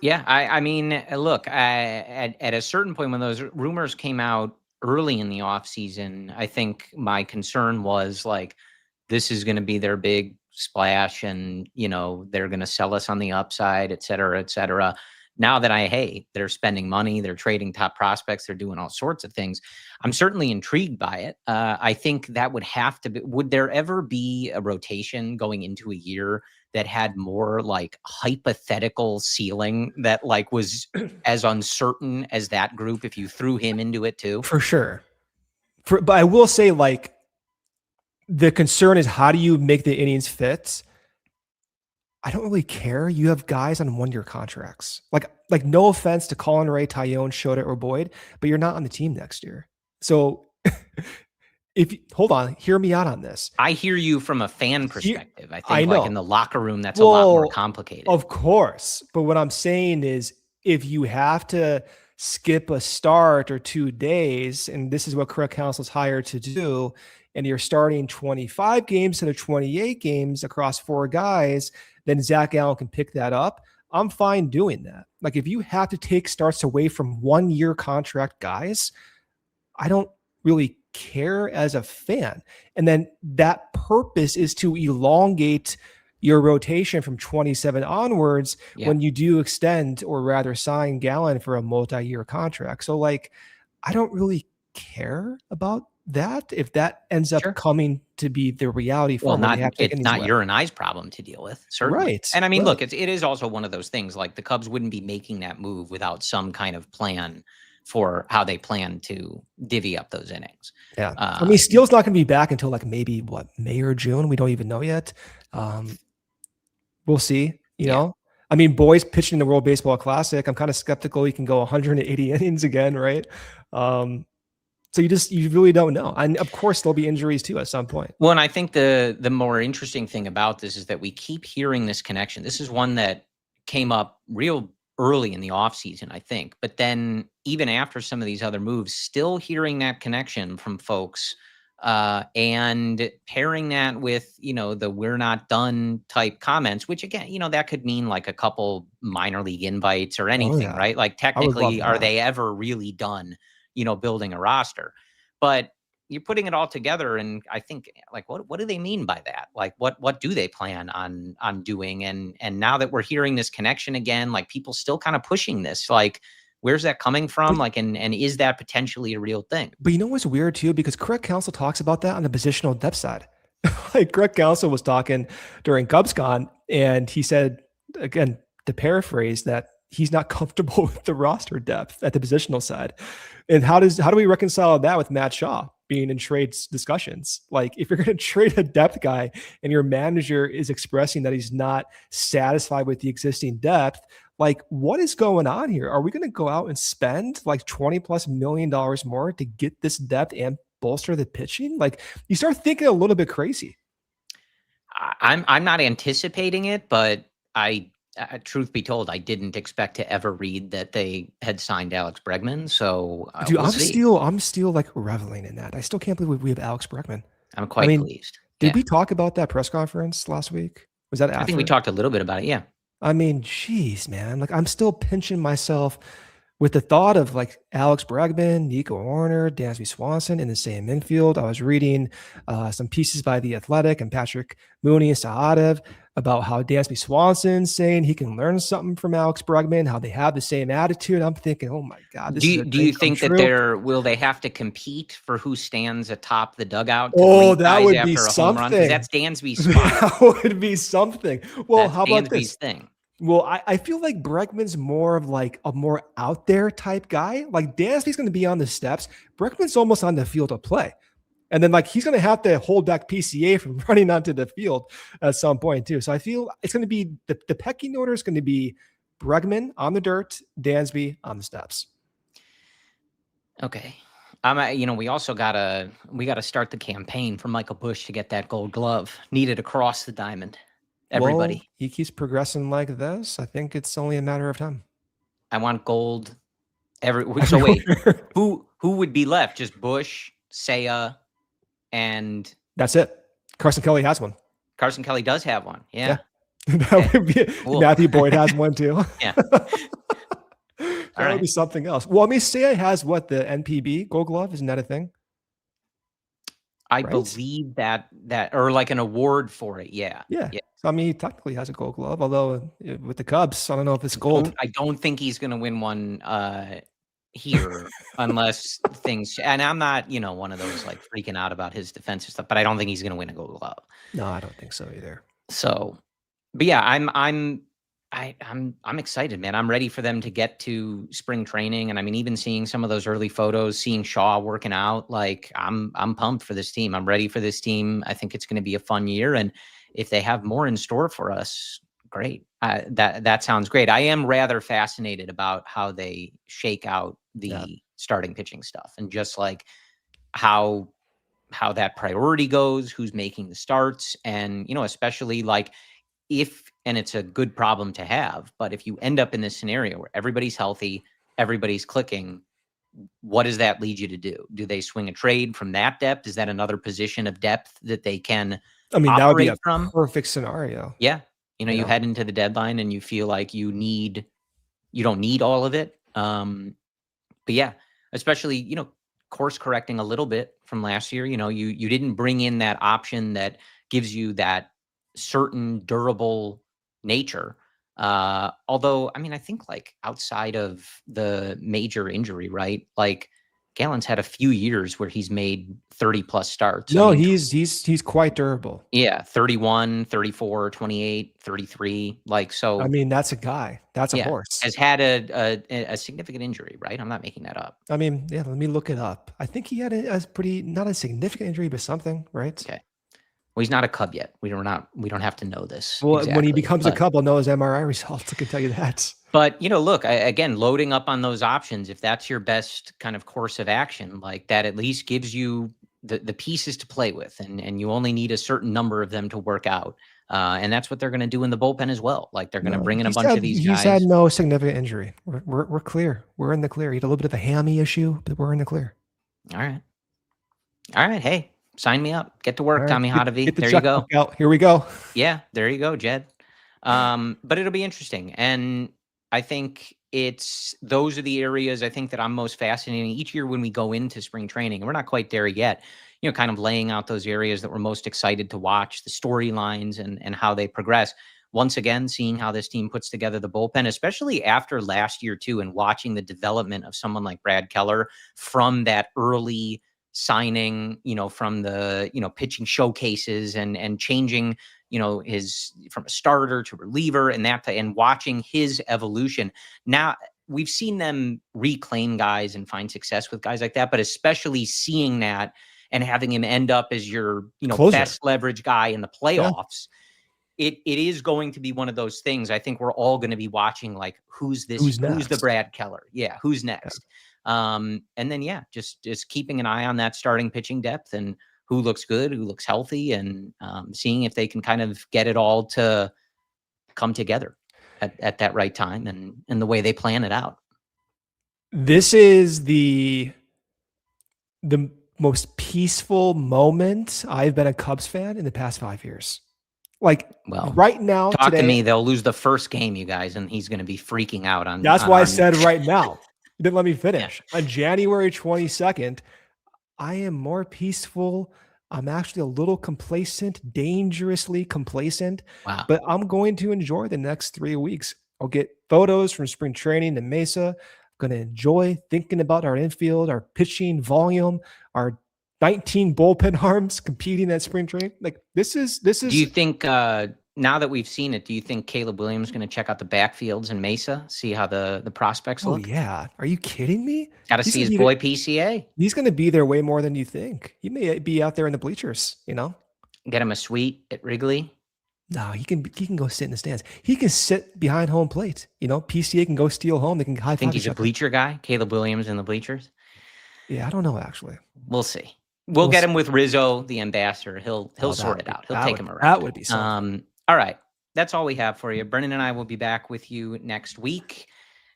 Yeah. I mean, look, at a certain point when those rumors came out early in the offseason, I think my concern was like, this is going to be their big splash and, they're going to sell us on the upside, et cetera, et cetera. Now that they're spending money, they're trading top prospects, they're doing all sorts of things. I'm certainly intrigued by it. I think that would have to be, would there ever be a rotation going into a year that had more like hypothetical ceiling that like was as uncertain as that group if you threw him into it too? For sure. But I will say, like, the concern is how do you make the innings fit? I don't really care. You have guys on 1-year contracts. Like no offense to Colin Ray, Taillon, Shota, or Boyd, but you're not on the team next year. So hold on, hear me out on this. I hear you from a fan perspective. I think like in the locker room, that's a lot more complicated. Of course. But what I'm saying is if you have to skip a start or 2 days, and this is what Craig Counsell's hired to do, and you're starting 25 games instead of 28 games across 4 guys, then Zac Gallen can pick that up. I'm fine doing that. Like if you have to take starts away from 1-year contract guys, I don't really care as a fan. And then that purpose is to elongate your rotation from 27 onwards when you do extend or rather sign Gallen for a multi-year contract. So like, I don't really care about that if that ends up coming to be the reality for it's not your and I's problem to deal with, certainly. Right. And I mean, look, it is also one of those things like the Cubs wouldn't be making that move without some kind of plan for how they plan to divvy up those innings. Yeah. I mean, Steele's not going to be back until like maybe May or June. We don't even know yet. We'll see, you know. I mean, Boyd's pitching the World Baseball Classic. I'm kind of skeptical he can go 180 innings again, right? So you really don't know. And of course there'll be injuries too at some point. Well, and I think the more interesting thing about this is that we keep hearing this connection. This is one that came up real early in the offseason, I think. But then even after some of these other moves, still hearing that connection from folks and pairing that with, the we're not done type comments, which again, that could mean like a couple minor league invites or anything, right? Like technically, are they ever really done? Building a roster, but you're putting it all together. And I think like, what do they mean by that? Like, what do they plan on doing? And now that we're hearing this connection again, like people still kind of pushing this, like, where's that coming from? Like, and is that potentially a real thing? But you know what's weird too? Because Craig Counsell talks about that on the positional depth side. Like Craig Counsell was talking during CubsCon and he said, again, to paraphrase, that he's not comfortable with the roster depth at the positional side. And how do we reconcile that with Matt Shaw being in trades discussions? Like if you're going to trade a depth guy and your manager is expressing that he's not satisfied with the existing depth, like what is going on here? Are we going to go out and spend like $20+ million more to get this depth and bolster the pitching? Like you start thinking a little bit crazy. I'm not anticipating it, but truth be told, I didn't expect to ever read that they had signed Alex Bregman. So dude, I'm still like reveling in that. I still can't believe we have Alex Bregman. I'm quite pleased. Did we talk about that press conference last week? Was that after? I think we talked a little bit about it. Yeah. I mean, geez, man, like I'm still pinching myself with the thought of like Alex Bregman, Nico Warner, Dansby Swanson in the same infield. I was reading some pieces by The Athletic and Patrick Mooney and Sahadev about how Dansby Swanson's saying he can learn something from Alex Bregman, how they have the same attitude. I'm thinking, oh my God. Do you think that will they have to compete for who stands atop the dugout? Oh, that would be something. That's Dansby's spot. That would be something. Well, that's how about Dansby's this thing? Well, I feel like Bregman's more of like a more out there type guy. Like Dansby's going to be on the steps. Bregman's almost on the field of play. And then like he's going to have to hold back PCA from running onto the field at some point too. So I feel it's going to be the pecking order is going to be Bregman on the dirt, Dansby on the steps. Okay. We also gotta start the campaign for Michael Busch to get that Gold Glove needed across the diamond. Everybody. Well, he keeps progressing like this. I think it's only a matter of time. I want gold. So wait, who would be left? Just Busch, Seiya, and that's it. Carson Kelly has one. Carson Kelly does have one. Yeah. That would be cool. Matthew Boyd has one too. Yeah. That would be something else. Well, I mean, Seiya has what, the NPB Gold Glove? Isn't that a thing? I believe that or like an award for it. Yeah. Yeah. So, I mean, he technically has a Gold Glove, although with the Cubs, I don't know if it's gold. I don't think he's going to win one here unless things. And I'm not, one of those like freaking out about his defensive stuff, but I don't think he's going to win a Gold Glove. No, I don't think so either. So, but yeah, I'm excited, man. I'm ready for them to get to spring training. And I mean, even seeing some of those early photos, seeing Shaw working out, like I'm pumped for this team. I'm ready for this team. I think it's going to be a fun year. And if they have more in store for us, great. That sounds great. I am rather fascinated about how they shake out the starting pitching stuff and just like how that priority goes, who's making the starts. And, especially like and it's a good problem to have, but if you end up in this scenario where everybody's healthy, everybody's clicking, what does that lead you to do? Do they swing a trade from that depth? Is that another position of depth that they can that would be a perfect scenario. Yeah. You head into the deadline and you feel like you don't need all of it. But yeah, especially, course correcting a little bit from last year. You didn't bring in that option that gives you that certain durable nature. Although, I mean, I think like outside of the major injury, right? Like Gallen's had a few years where he's made 30 plus starts. No, he's quite durable. Yeah. 31, 34, 28, 33. Like, so, I mean, that's a guy. That's a horse. Has had a significant injury, right? I'm not making that up. I mean, yeah, let me look it up. I think he had not a significant injury, but something, right? Okay. Well, he's not a Cub yet. We don't have to know this. Well, exactly. When he becomes a Cub, we'll know his MRI results. I can tell you that. But, look, again, loading up on those options, if that's your best kind of course of action, like that at least gives you the pieces to play with, and you only need a certain number of them to work out. And that's what they're going to do in the bullpen as well. Like they're going to bring in a bunch of these guys. He's had no significant injury. We're clear. We're in the clear. He had a little bit of a hammy issue, but we're in the clear. All right. Hey. Sign me up. Get to work, Tommy Hotovy. There you go. Out. Here we go. Yeah, there you go, Jed. But it'll be interesting. And I think those are the areas I think that I'm most fascinated each year when we go into spring training. And we're not quite there yet, kind of laying out those areas that we're most excited to watch, the storylines and how they progress. Once again, seeing how this team puts together the bullpen, especially after last year too, and watching the development of someone like Brad Keller from that early signing, from the, pitching showcases and changing, his from a starter to reliever and watching his evolution. Now we've seen them reclaim guys and find success with guys like that, but especially seeing that and having him end up as your, best leverage guy in the playoffs. Yeah. It is going to be one of those things. I think we're all going to be watching like, who's the Brad Keller? Yeah. Who's next? Yeah. And then, just keeping an eye on that starting pitching depth and who looks good, who looks healthy, and seeing if they can kind of get it all to come together at that right time and the way they plan it out. This is the most peaceful moment I've been a Cubs fan in the past 5 years. Like, right now, talk to me. They'll lose the first game, you guys, and he's going to be freaking out on. That's why I said right now. You didn't let me finish. Yeah. On January 22nd, I am more peaceful. I'm actually a little complacent, dangerously complacent. Wow. But I'm going to enjoy the next 3 weeks. I'll get photos from spring training in Mesa. I'm going to enjoy thinking about our infield, our pitching volume, our 19 bullpen arms competing at spring training. Like this is. Do you think now that we've seen it, do you think Caleb Williams is going to check out the backfields in Mesa, see how the prospects look? Oh yeah, are you kidding me? Got to see his boy PCA. He's going to be there way more than you think. He may be out there in the bleachers. Get him a suite at Wrigley. No, he can go sit in the stands. He can sit behind home plate. PCA can go steal home. They can high five. Think he's a bleacher guy? Caleb Williams in the bleachers? Yeah, I don't know actually. We'll see. We'll get him with Rizzo, the ambassador. He'll sort it out. He'll take him around. That would be something. All right. That's all we have for you. Brennan and I will be back with you next week.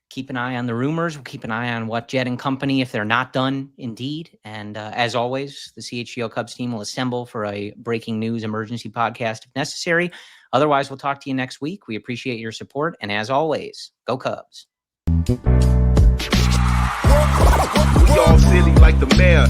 Keep an eye on the rumors. We'll keep an eye on what Jed and company, if they're not done, indeed. And as always, the CHGO Cubs team will assemble for a breaking news emergency podcast if necessary. Otherwise, we'll talk to you next week. We appreciate your support. And as always, go Cubs. We all silly like the mayor.